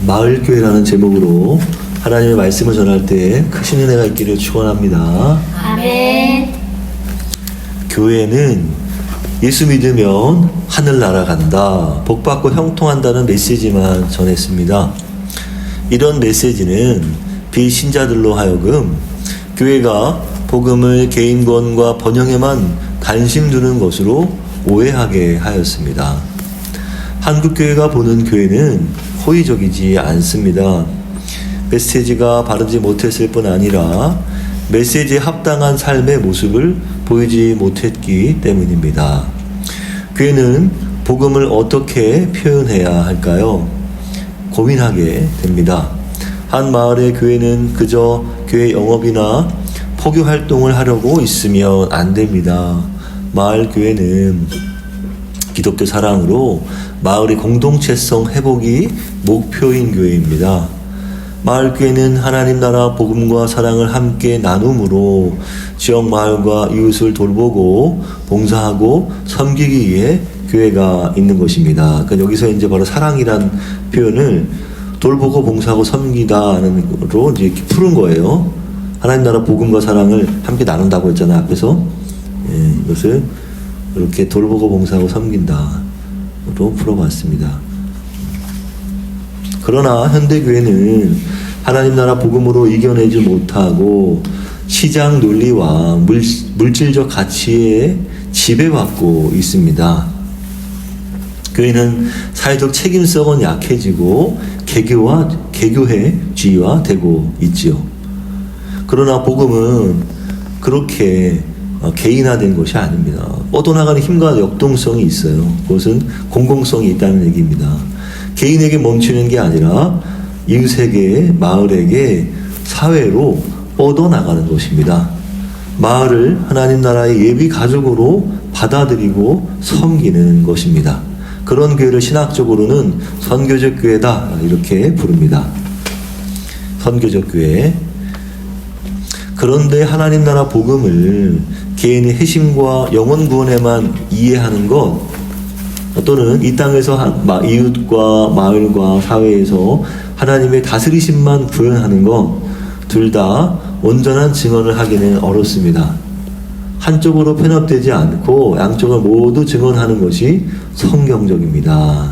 마을교회라는 제목으로 하나님의 말씀을 전할 때 크신 은혜가 있기를 축원합니다. 아멘. 교회는 예수 믿으면 하늘 날아간다, 복받고 형통한다는 메시지만 전했습니다. 이런 메시지는 비신자들로 하여금 교회가 복음을 개인권과 번영에만 관심 두는 것으로 오해하게 하였습니다. 한국교회가 보는 교회는 호의적이지 않습니다. 메시지가 바르지 못했을 뿐 아니라 메시지에 합당한 삶의 모습을 보이지 못했기 때문입니다. 교회는 복음을 어떻게 표현해야 할까요? 고민하게 됩니다. 한 마을의 교회는 그저 교회 영업이나 포교 활동을 하려고 있으면 안 됩니다. 마을 교회는 기독교 사랑으로 마을의 공동체성 회복이 목표인 교회입니다. 마을 교회는 하나님 나라 복음과 사랑을 함께 나눔으로 지역 마을과 이웃을 돌보고 봉사하고 섬기기 위해 교회가 있는 것입니다. 그러니까 여기서 이제 바로 사랑이란 표현을 돌보고 봉사하고 섬기다는 거로 이제 이렇게 푸른 거예요. 하나님 나라 복음과 사랑을 함께 나눈다고 했잖아요, 앞에서. 이것을 이렇게 돌보고 봉사하고 섬긴다로 풀어봤습니다. 그러나 현대교회는 하나님 나라 복음으로 이겨내지 못하고 시장 논리와 물질적 가치에 지배받고 있습니다. 교회는 사회적 책임성은 약해지고 개교회주의화 되고 있지요. 그러나 복음은 그렇게 개인화된 것이 아닙니다. 뻗어나가는 힘과 역동성이 있어요. 그것은 공공성이 있다는 얘기입니다. 개인에게 멈추는 게 아니라 이웃에게, 마을에게, 사회로 뻗어나가는 것입니다. 마을을 하나님 나라의 예비 가족으로 받아들이고 섬기는 것입니다. 그런 교회를 신학적으로는 선교적 교회다, 이렇게 부릅니다. 선교적 교회. 그런데 하나님 나라 복음을 개인의 회심과 영혼 구원에만 이해하는 것, 또는 이 땅에서 이웃과 마을과 사회에서 하나님의 다스리심만 구현하는 것, 둘 다 온전한 증언을 하기는 어렵습니다. 한쪽으로 편협되지 않고 양쪽을 모두 증언하는 것이 성경적입니다.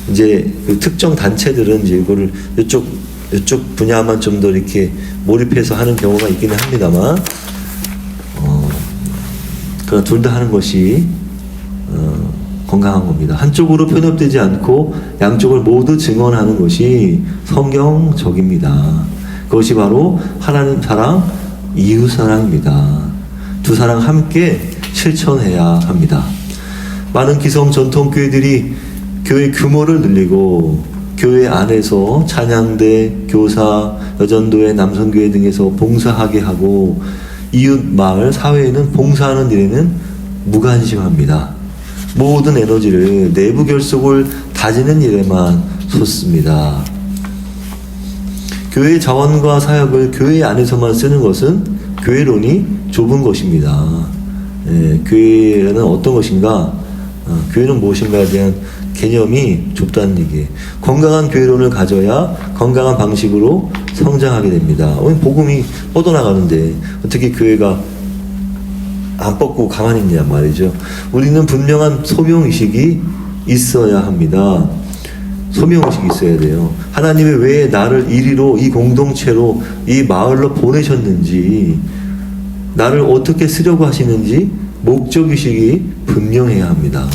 이제 그 특정 단체들은 이제 이거를 이쪽 분야만 좀 더 이렇게 몰입해서 하는 경우가 있기는 합니다만, 그러나 둘 다 하는 것이 건강한 겁니다. 한쪽으로 편협되지 않고 양쪽을 모두 증언하는 것이 성경적입니다. 그것이 바로 하나님 사랑, 이웃 사랑입니다. 두 사랑 함께 실천해야 합니다. 많은 기성 전통교회들이 교회 규모를 늘리고 교회 안에서 찬양대, 교사, 여전도회, 남성교회 등에서 봉사하게 하고 이웃, 마을, 사회에는 봉사하는 일에는 무관심합니다. 모든 에너지를 내부 결속을 다지는 일에만 쏟습니다. 교회 자원과 사역을 교회 안에서만 쓰는 것은 교회론이 좁은 것입니다. 교회는 어떤 것인가? 교회는 무엇인가에 대한 개념이 좁다는 얘기예요. 건강한 교회론을 가져야 건강한 방식으로 성장하게 됩니다. 복음이 뻗어나가는데 어떻게 교회가 안 뻗고 가만히 있냐 말이죠. 우리는 분명한 소명의식이 있어야 합니다. 소명의식이 있어야 돼요. 하나님이 왜 나를 이리로, 이 공동체로, 이 마을로 보내셨는지, 나를 어떻게 쓰려고 하시는지 목적의식이 분명해야 합니다.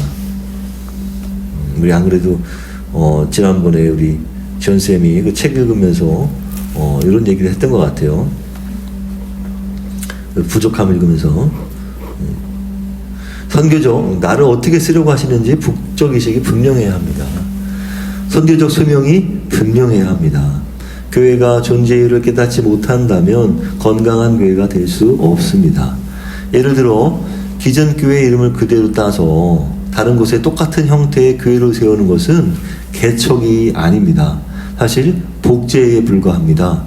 우리 안 그래도 지난번에 우리 지원쌤이 그 책 읽으면서 이런 얘기를 했던 것 같아요. 부족함을 읽으면서 선교적, 나를 어떻게 쓰려고 하시는지 북적의식이 분명해야 합니다. 선교적 소명이 분명해야 합니다. 교회가 존재를 깨닫지 못한다면 건강한 교회가 될 수 없습니다. 예를 들어 기존교회 이름을 그대로 따서 다른 곳에 똑같은 형태의 교회를 세우는 것은 개척이 아닙니다. 사실 복제에 불과합니다.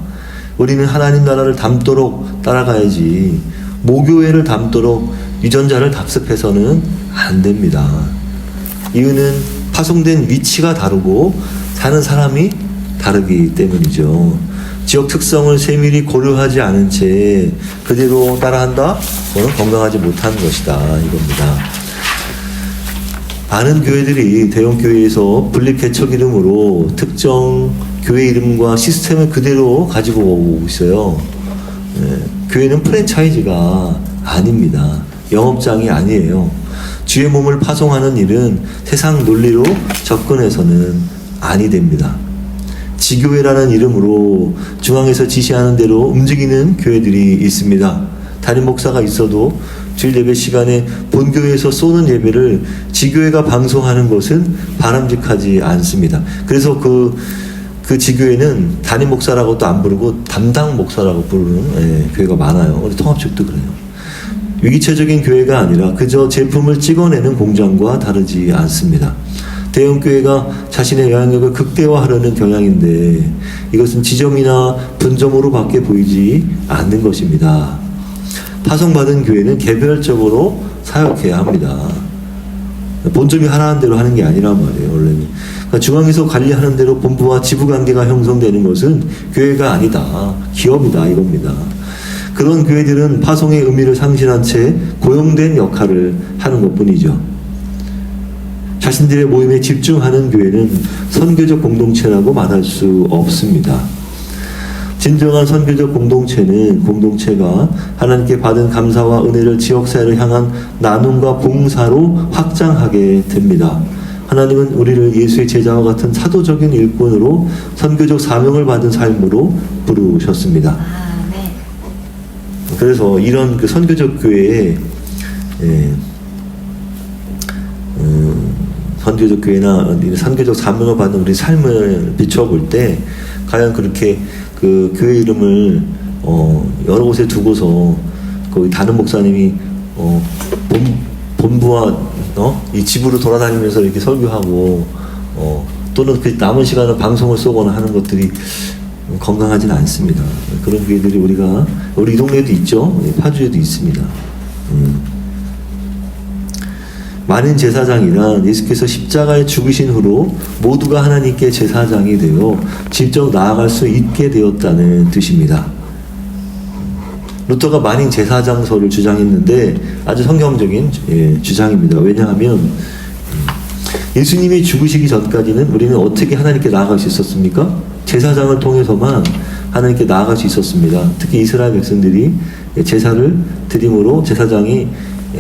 우리는 하나님 나라를 닮도록 따라가야지 모교회를 닮도록 유전자를 답습해서는 안 됩니다. 이유는 파송된 위치가 다르고 사는 사람이 다르기 때문이죠. 지역 특성을 세밀히 고려하지 않은 채 그대로 따라한다? 그건 건강하지 못한 것이다 이겁니다. 많은 교회들이 대형 교회에서 분립 개척 이름으로 특정 교회 이름과 시스템을 그대로 가지고 오고 있어요. 교회는 프랜차이즈가 아닙니다. 영업장이 아니에요. 주의 몸을 파송하는 일은 세상 논리로 접근해서는 아니 됩니다. 지교회라는 이름으로 중앙에서 지시하는 대로 움직이는 교회들이 있습니다. 담임 목사가 있어도 주일 예배 시간에 본교회에서 쏘는 예배를 지교회가 방송하는 것은 바람직하지 않습니다. 그래서 그 지교회는 담임 목사라고도 안 부르고 담당 목사라고 부르는 교회가 많아요. 우리 통합측도 그래요. 위기체적인 교회가 아니라 그저 제품을 찍어내는 공장과 다르지 않습니다. 대형 교회가 자신의 영향력을 극대화하려는 경향인데 이것은 지점이나 분점으로 밖에 보이지 않는 것입니다. 파송받은 교회는 개별적으로 사역해야 합니다. 본점이 하라는 대로 하는 게 아니란 말이에요. 원래는 그러니까 중앙에서 관리하는 대로 본부와 지부 관계가 형성되는 것은 교회가 아니다, 기업이다 이겁니다. 그런 교회들은 파송의 의미를 상실한 채 고용된 역할을 하는 것뿐이죠. 자신들의 모임에 집중하는 교회는 선교적 공동체라고 말할 수 없습니다. 진정한 선교적 공동체는 공동체가 하나님께 받은 감사와 은혜를 지역사회를 향한 나눔과 봉사로 확장하게 됩니다. 하나님은 우리를 예수의 제자와 같은 사도적인 일꾼으로 선교적 사명을 받은 삶으로 부르셨습니다. 그래서 이런 그 선교적 교회에 선교적 교회나 선교적 사명을 받는 우리 삶을 비춰볼 때 과연 그렇게 그 교회 이름을 여러 곳에 두고서 거기 다른 목사님이 본부와 이 집으로 돌아다니면서 이렇게 설교하고 또는 그 남은 시간을 방송을 쏘거나 하는 것들이 건강하지는 않습니다. 그런 교회들이 우리 동네에도 있죠. 파주에도 있습니다. 만인 제사장이란 예수께서 십자가에 죽으신 후로 모두가 하나님께 제사장이 되어 직접 나아갈 수 있게 되었다는 뜻입니다. 루터가 만인 제사장설을 주장했는데 아주 성경적인 주장입니다. 왜냐하면 예수님이 죽으시기 전까지는 우리는 어떻게 하나님께 나아갈 수 있었습니까? 제사장을 통해서만 하나님께 나아갈 수 있었습니다. 특히 이스라엘 백성들이 제사를 드림으로 제사장이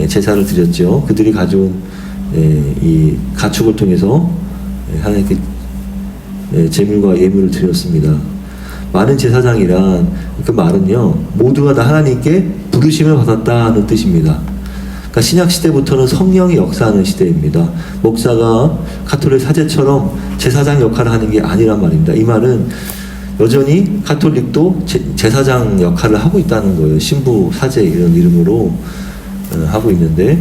제사를 드렸죠. 그들이 가져온 이 가축을 통해서 하나님께 제물과 예물을 드렸습니다. 많은 제사장이란 그 말은요, 모두가 다 하나님께 부르심을 받았다는 뜻입니다. 그러니까 신약 시대부터는 성령이 역사하는 시대입니다. 목사가 가톨릭 사제처럼 제사장 역할을 하는 게 아니란 말입니다. 이 말은 여전히 가톨릭도 제사장 역할을 하고 있다는 거예요. 신부, 사제 이런 이름으로 하고 있는데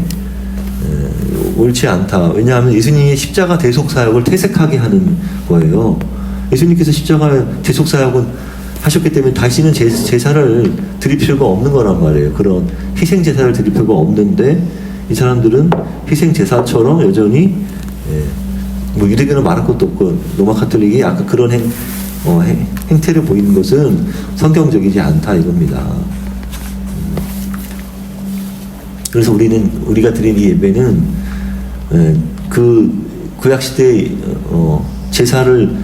옳지 않다. 왜냐하면 예수님이 십자가 대속사역을 퇴색하게 하는 거예요. 예수님께서 십자가 대속사역은 하셨기 때문에 다시는 제사를 드릴 필요가 없는 거란 말이에요. 그런 희생제사를 드릴 필요가 없는데 이 사람들은 희생제사처럼 여전히 뭐 유대교는 말할 것도 없고 로마 가톨릭이 약간 그런 행태를 보이는 것은 성경적이지 않다 이겁니다. 그래서 우리가 드린 이 예배는 그 구약시대 제사를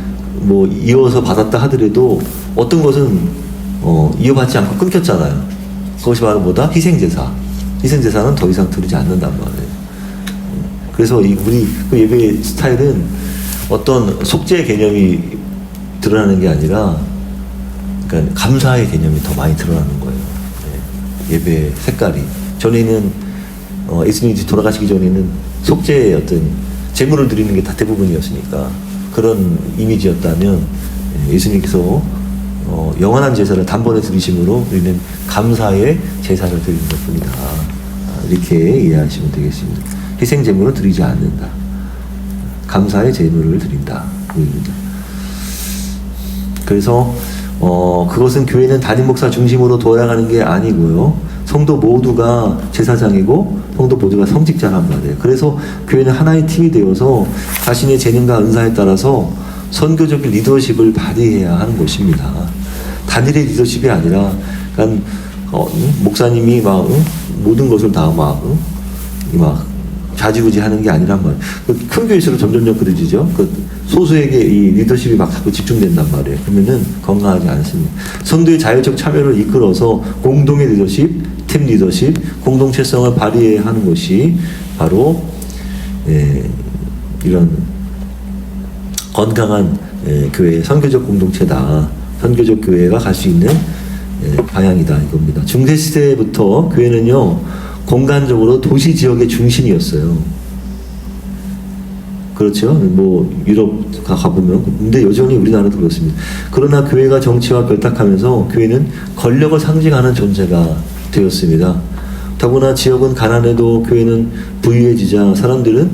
뭐 이어서 받았다 하더라도 어떤 것은 이어받지 않고 끊겼잖아요. 그것이 바로 뭐다? 희생제사. 희생제사는 더 이상 드리지 않는단 말이에요. 그래서 우리 그 예배 스타일은 어떤 속죄의 개념이 드러나는 게 아니라 그러니까 감사의 개념이 더 많이 드러나는 거예요. 예배 색깔이. 전에는 예수님이 돌아가시기 전에는 속죄의 어떤 제물을 드리는 게 다 대부분이었으니까 그런 이미지였다면 예수님께서 영원한 제사를 단번에 드리심으로 우리는 감사의 제사를 드리는 것뿐이다. 이렇게 이해하시면 되겠습니다. 희생 제물을 드리지 않는다. 감사의 제물을 드린다. 그래서 그것은 교회는 담임 목사 중심으로 돌아가는 게 아니고요. 성도 모두가 제사장이고 성도 모두가 성직자란 말이에요. 그래서 교회는 하나의 팀이 되어서 자신의 재능과 은사에 따라서 선교적인 리더십을 발휘해야 하는 것입니다. 단일의 리더십이 아니라, 그러니까 목사님이 막 모든 것을 다 막 좌지우지하는 게 아니란 말이에요. 큰 교회에서는 점점 그러지죠. 소수에게 이 리더십이 막 자꾸 집중된단 말이에요. 그러면은 건강하지 않습니다. 성도의 자율적 참여를 이끌어서 공동의 리더십, 팀 리더십, 공동체성을 발휘해야 하는 것이 바로 이런 건강한 교회, 선교적 공동체다. 선교적 교회가 갈 수 있는 방향이다 이겁니다. 중세시대부터 교회는요 공간적으로 도시 지역의 중심이었어요. 그렇죠? 뭐 유럽 가보면, 근데 여전히 우리나라도 그렇습니다. 그러나 교회가 정치와 결탁하면서 교회는 권력을 상징하는 존재가 되었습니다. 더구나 지역은 가난해도 교회는 부유해지자 사람들은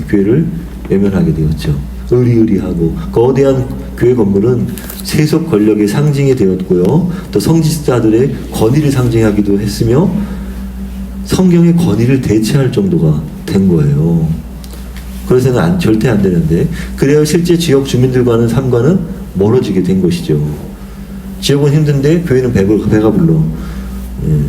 교회를 외면하게 되었죠. 의리의리하고 거대한 교회 건물은 세속 권력의 상징이 되었고요. 또 성직자들의 권위를 상징하기도 했으며 성경의 권위를 대체할 정도가 된 거예요. 그래서는 절대 안 되는데, 그래야 실제 지역 주민들과는 삶과는 멀어지게 된 것이죠. 지역은 힘든데 교회는 배가 불러.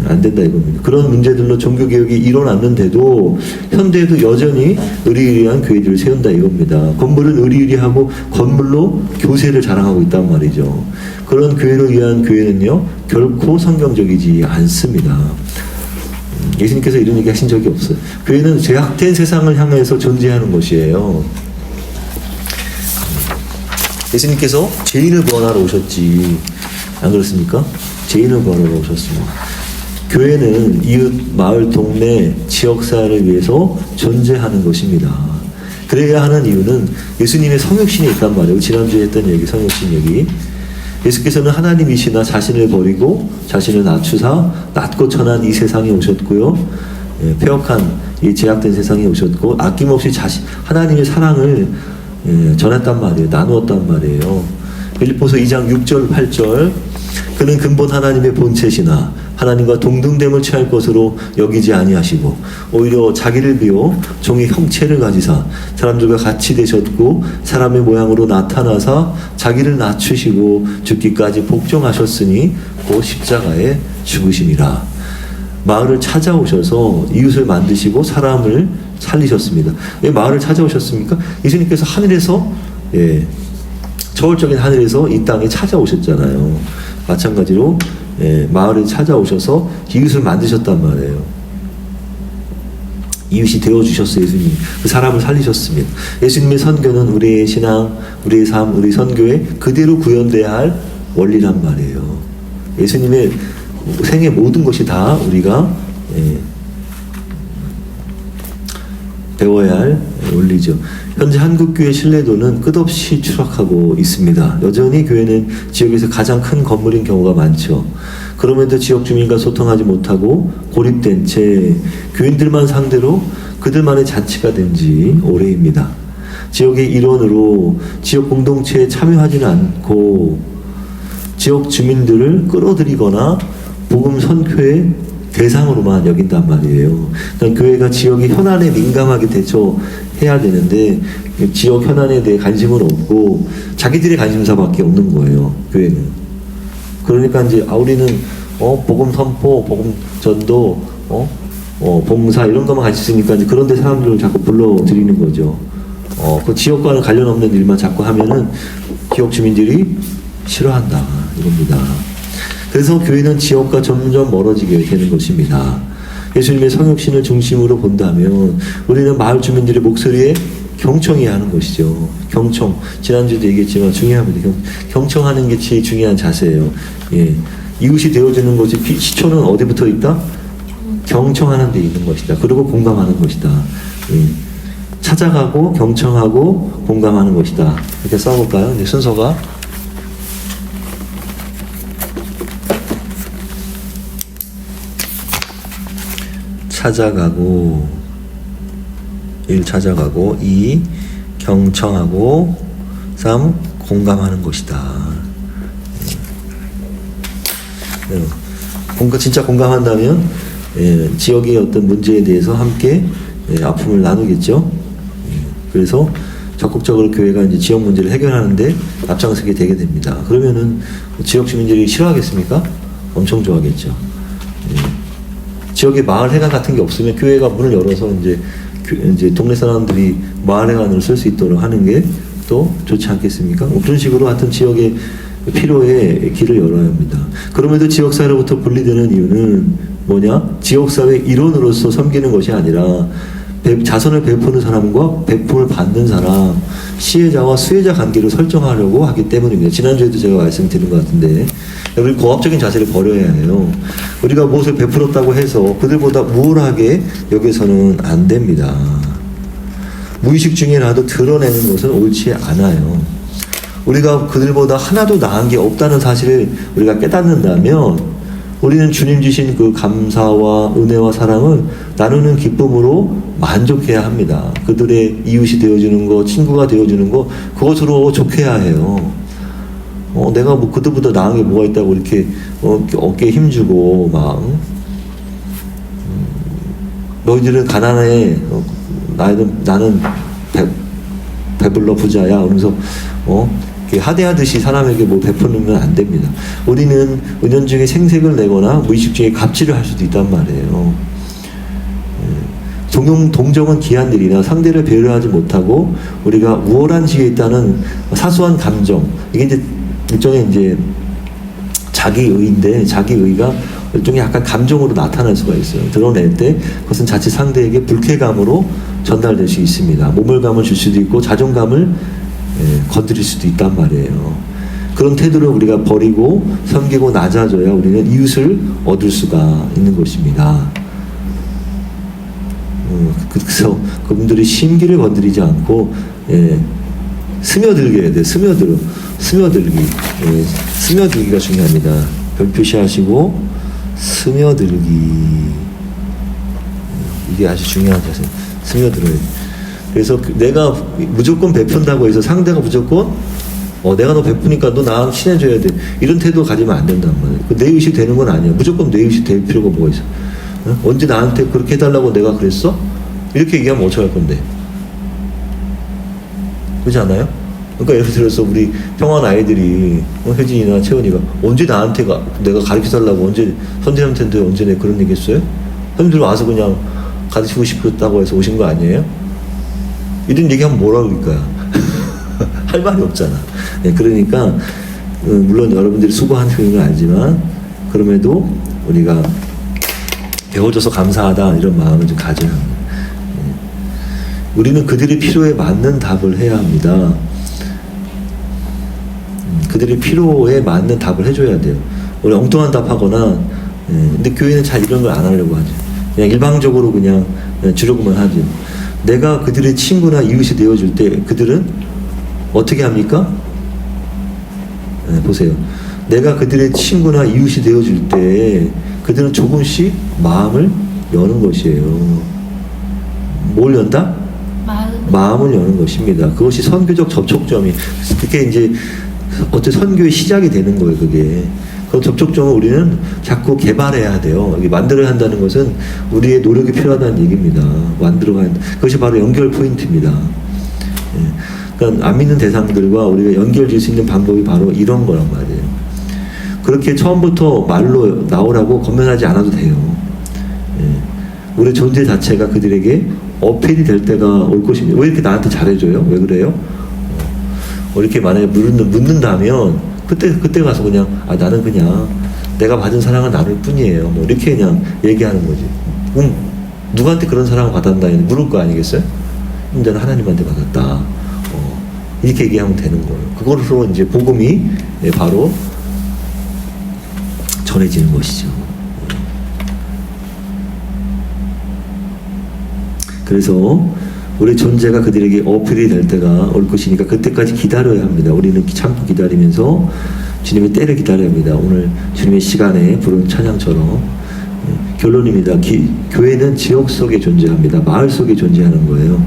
안 된다 이겁니다. 그런 문제들로 종교개혁이 일어났는데도 현대에도 여전히 의리의리한 교회들을 세운다 이겁니다. 건물은 의리의리하고 건물로 교세를 자랑하고 있단 말이죠. 그런 교회를 위한 교회는요 결코 성경적이지 않습니다. 예수님께서 이런 얘기 하신 적이 없어요. 교회는 죄악된 세상을 향해서 존재하는 것이에요. 예수님께서 죄인을 구원하러 오셨지, 안 그렇습니까? 죄인을 구원하러 오셨습니다. 교회는 이웃, 마을, 동네, 지역사회를 위해서 존재하는 것입니다. 그래야 하는 이유는 예수님의 성육신이 있단 말이에요. 지난주에 했던 얘기, 성육신 얘기. 예수께서는 하나님이시나 자신을 버리고 자신을 낮추사 낮고 천한 이 세상에 오셨고요. 폐역한 이 제약된 세상에 오셨고 아낌없이 하나님의 사랑을 전했단 말이에요. 나누었단 말이에요. 빌립보서 2장 6절 8절 그는 근본 하나님의 본체시나 하나님과 동등됨을 취할 것으로 여기지 아니하시고 오히려 자기를 비워 종의 형체를 가지사 사람들과 같이 되셨고 사람의 모양으로 나타나사 자기를 낮추시고 죽기까지 복종하셨으니 곧 십자가에 죽으심이라. 마을을 찾아오셔서 이웃을 만드시고 사람을 살리셨습니다. 왜 마을을 찾아오셨습니까? 예수님께서 하늘에서 초월적인 하늘에서 이 땅에 찾아오셨잖아요. 마찬가지로 마을을 찾아오셔서 이웃을 만드셨단 말이에요. 이웃이 되어주셨어요. 예수님. 그 사람을 살리셨습니다. 예수님의 선교는 우리의 신앙, 우리의 삶, 우리 선교에 그대로 구현돼야 할 원리란 말이에요. 예수님의 생의 모든 것이 다 우리가 배워야 할 원리죠. 현재 한국교회 신뢰도는 끝없이 추락하고 있습니다. 여전히 교회는 지역에서 가장 큰 건물인 경우가 많죠. 그럼에도 지역 주민과 소통하지 못하고 고립된 채 교인들만 상대로 그들만의 잔치가 된 지 오래입니다. 지역의 일원으로 지역 공동체에 참여하지는 않고 지역 주민들을 끌어들이거나 복음 선교의 대상으로만 여긴단 말이에요. 그러니까 교회가 지역의 현안에 민감하게 대처해야 되는데 지역 현안에 대해 관심은 없고 자기들의 관심사밖에 없는 거예요. 교회는. 그러니까 이제 우리는 복음 선포, 복음 전도, 봉사 이런 것만 같이 있으니까 이제 그런 데 사람들을 자꾸 불러들이는 거죠. 그 지역과는 관련 없는 일만 자꾸 하면은 지역 주민들이 싫어한다 이겁니다. 그래서 교회는 지역과 점점 멀어지게 되는 것입니다. 예수님의 성육신을 중심으로 본다면 우리는 마을 주민들의 목소리에 경청해야 하는 것이죠. 경청. 지난주에도 얘기했지만 중요합니다. 경청하는 게 제일 중요한 자세예요. 이웃이 되어주는 것이 시초는 어디부터 있다? 경청하는 데 있는 것이다. 그리고 공감하는 것이다. 찾아가고 경청하고 공감하는 것이다. 이렇게 써볼까요? 이제 순서가 찾아가고 1. 찾아가고 2. 경청하고 3. 공감하는 것이다. 진짜 공감한다면 지역의 어떤 문제에 대해서 함께 아픔을 나누겠죠. 그래서 적극적으로 교회가 이제 지역 문제를 해결하는데 앞장서게 되게 됩니다. 그러면은 지역 주민들이 싫어하겠습니까? 엄청 좋아하겠죠. 예. 지역에 마을회관 같은 게 없으면 교회가 문을 열어서 이제 동네 사람들이 마을회관을 쓸 수 있도록 하는 게 또 좋지 않겠습니까? 뭐 그런 식으로 하여튼 지역의 필요에 길을 열어야 합니다. 그럼에도 지역사회로부터 분리되는 이유는 뭐냐? 지역사회 일원으로서 섬기는 것이 아니라 자선을 베푸는 사람과 베품을 받는 사람, 시혜자와 수혜자 관계를 설정하려고 하기 때문입니다. 지난주에도 제가 말씀드린 것 같은데 우리 고압적인 자세를 버려야 해요. 우리가 무엇을 베풀었다고 해서 그들보다 우월하게 여기서는 안 됩니다. 무의식 중에라도 드러내는 것은 옳지 않아요. 우리가 그들보다 하나도 나은 게 없다는 사실을 우리가 깨닫는다면 우리는 주님 주신 그 감사와 은혜와 사랑을 나누는 기쁨으로 만족해야 합니다. 그들의 이웃이 되어주는 거, 친구가 되어주는 거, 그것으로 족해야 해요. 내가 뭐 그들보다 나은 게 뭐가 있다고 이렇게 어깨에 힘주고 막 너희들은 가난해, 나는 배불러 부자야. 그러면서 하대하듯이 사람에게 뭐 베푸면 안 됩니다. 우리는 은연중에 생색을 내거나 무의식 중에 갑질을 할 수도 있단 말이에요. 동정은 귀한 일이나 상대를 배려하지 못하고 우리가 우월한 지위에 있다는 사소한 감정, 이게 이제 일종의 이제 자기의인데 자기의가 일종의 약간 감정으로 나타날 수가 있어요. 드러낼 때 그것은 자칫 상대에게 불쾌감으로 전달될 수 있습니다. 모멸감을 줄 수도 있고 자존감을 건드릴 수도 있단 말이에요. 그런 태도를 우리가 버리고 섬기고 낮아져야 우리는 이웃을 얻을 수가 있는 것입니다. 그래서 그분들이 심기를 건드리지 않고 스며들게 해야 돼요. 스며들기. 스며들기가 중요합니다. 별 표시하시고 스며들기. 이게 아주 중요한 자세. 스며들어야 돼요. 그래서 내가 무조건 베푼다고 해서 상대가 무조건 내가 너 베푸니까 너 나랑 친해져야 돼. 이런 태도 가지면 안 된단 말이에요. 내 의식 되는 건 아니야. 무조건 내 의식 될 필요가 뭐가 있어. 언제 나한테 그렇게 해달라고 내가 그랬어? 이렇게 얘기하면 어떡할 건데. 그렇지 않아요? 그러니까 예를 들어서 우리 평안 아이들이 혜진이나 채원이가 언제 내가 가르쳐달라고 언제 선생님한테 언제 내 그런 얘기 했어요? 선생님들 와서 그냥 가르치고 싶었다고 해서 오신 거 아니에요? 이런 얘기하면 뭐라 그럴까요? 할 말이 없잖아. 그러니까 물론 여러분들이 수고한 표현은 알지만 그럼에도 우리가 배워줘서 감사하다 이런 마음을 좀 가져야 합니다. 우리는 그들의 필요에 맞는 답을 해야 합니다. 그들의 필요에 맞는 답을 해줘야 돼요. 우리 엉뚱한 답하거나 근데 교회는 잘 이런 걸 안 하려고 하죠. 그냥 일방적으로 그냥 주려고만 하죠. 내가 그들의 친구나 이웃이 되어줄 때 그들은 어떻게 합니까? 보세요. 내가 그들의 친구나 이웃이 되어줄 때 그들은 조금씩 마음을 여는 것이에요. 뭘 연다? 마음을 여는 것입니다. 그것이 선교적 접촉점이, 그게 이제 어째 선교의 시작이 되는 거예요. 그게. 그 접촉점을 우리는 자꾸 개발해야 돼요. 이게 만들어야 한다는 것은 우리의 노력이 필요하다는 얘기입니다. 만들어가야 한다. 그것이 바로 연결 포인트입니다. 그러니까 안 믿는 대상들과 우리가 연결될 수 있는 방법이 바로 이런 거란 말이에요. 그렇게 처음부터 말로 나오라고 권면하지 않아도 돼요. 우리 존재 자체가 그들에게 어필이 될 때가 올 것입니다. 왜 이렇게 나한테 잘해줘요? 왜 그래요? 이렇게 만약에 묻는다면 그때 가서 그냥 나는 그냥 내가 받은 사랑을 나눌 뿐이에요. 뭐 이렇게 그냥 얘기하는 거지. 누구한테 그런 사랑을 받았나 물을 거 아니겠어요? 나는 하나님한테 받았다. 이렇게 얘기하면 되는 거예요. 그걸로 이제 복음이 바로 전해지는 것이죠. 그래서 우리 존재가 그들에게 어필이 될 때가 올 것이니까 그때까지 기다려야 합니다. 우리는 참고 기다리면서 주님의 때를 기다려야 합니다. 오늘 주님의 시간에 부른 찬양처럼 결론입니다. 교회는 지역 속에 존재합니다. 마을 속에 존재하는 거예요.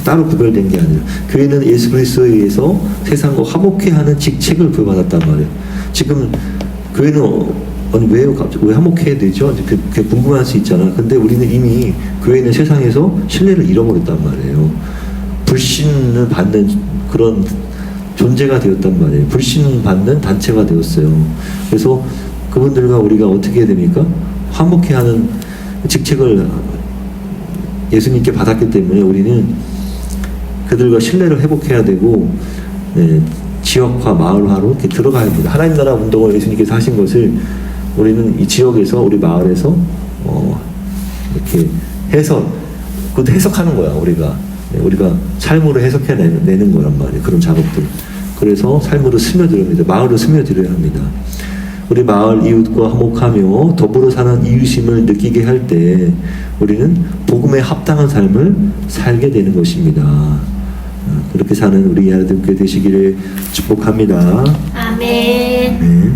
따로 구별된 게 아니라 교회는 예수 그리스도에 의해서 세상과 화목해 하는 직책을 부여받았단 말이에요. 지금 교회는 왜 화목해야 되죠? 그게 궁금할 수 있잖아. 근데 우리는 이미 교회는 세상에서 신뢰를 잃어버렸단 말이에요. 불신을 받는 그런 존재가 되었단 말이에요. 불신받는 단체가 되었어요. 그래서 그분들과 우리가 어떻게 해야 됩니까? 화목해하는 직책을 예수님께 받았기 때문에 우리는 그들과 신뢰를 회복해야 되고, 네, 지역화, 마을화로 이렇게 들어가야 됩니다. 하나님 나라 운동을 예수님께서 하신 것을 우리는 이 지역에서, 우리 마을에서 이렇게 그것도 해석하는 거야, 우리가. 네, 우리가 삶으로 해석해내는 거란 말이에요. 그런 작업들. 그래서 삶으로 스며들어야 마을로 스며들어야 합니다. 우리 마을 이웃과 화목하며 더불어 사는 이웃임을 느끼게 할 때 우리는 복음에 합당한 삶을 살게 되는 것입니다. 그렇게 사는 우리 아이들 되시기를 축복합니다. 아멘. 네.